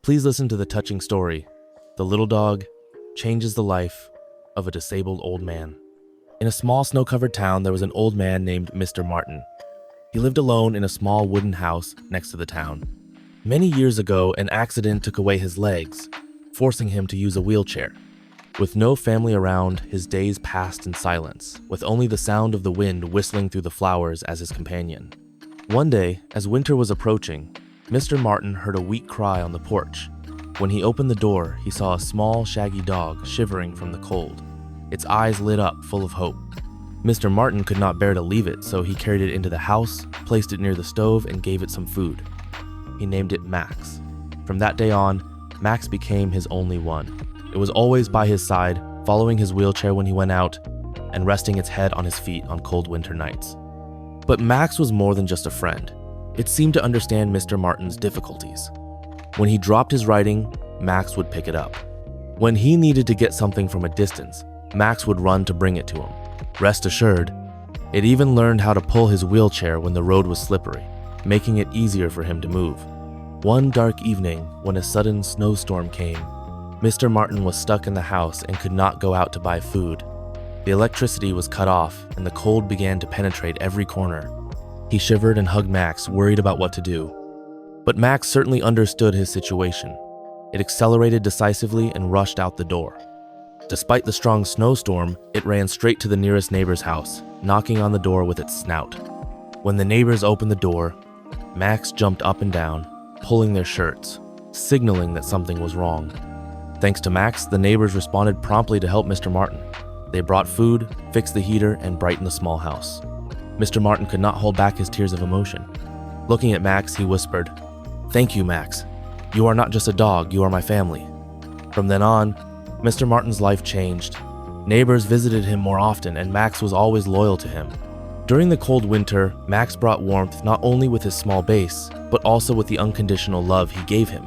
Please listen to the touching story, The Little Dog Changes the Life of a Disabled Old Man. In a small snow-covered town, there was an old man named Mr. Martin. He lived alone in a small wooden house next to the town. Many years ago, an accident took away his legs, forcing him to use a wheelchair. With no family around, his days passed in silence, with only the sound of the wind whistling through the flowers as his companion. One day, as winter was approaching, Mr. Martin heard a weak cry on the porch. When he opened the door, he saw a small, shaggy dog shivering from the cold. Its eyes lit up, full of hope. Mr. Martin could not bear to leave it, so he carried it into the house, placed it near the stove, and gave it some food. He named it Max. From that day on, Max became his only one. It was always by his side, following his wheelchair when he went out, and resting its head on his feet on cold winter nights. But Max was more than just a friend. It seemed to understand Mr. Martin's difficulties. When he dropped his writing, Max would pick it up. When he needed to get something from a distance, Max would run to bring it to him. Rest assured, it even learned how to pull his wheelchair when the road was slippery, making it easier for him to move. One dark evening, when a sudden snowstorm came, Mr. Martin was stuck in the house and could not go out to buy food. The electricity was cut off, and the cold began to penetrate every corner. He shivered and hugged Max, worried about what to do. But Max certainly understood his situation. It accelerated decisively and rushed out the door. Despite the strong snowstorm, it ran straight to the nearest neighbor's house, knocking on the door with its snout. When the neighbors opened the door, Max jumped up and down, pulling their shirts, signaling that something was wrong. Thanks to Max, the neighbors responded promptly to help Mr. Martin. They brought food, fixed the heater, and brightened the small house. Mr. Martin could not hold back his tears of emotion. Looking at Max, he whispered, "Thank you, Max. You are not just a dog, you are my family." From then on, Mr. Martin's life changed. Neighbors visited him more often, and Max was always loyal to him. During the cold winter, Max brought warmth not only with his small base, but also with the unconditional love he gave him.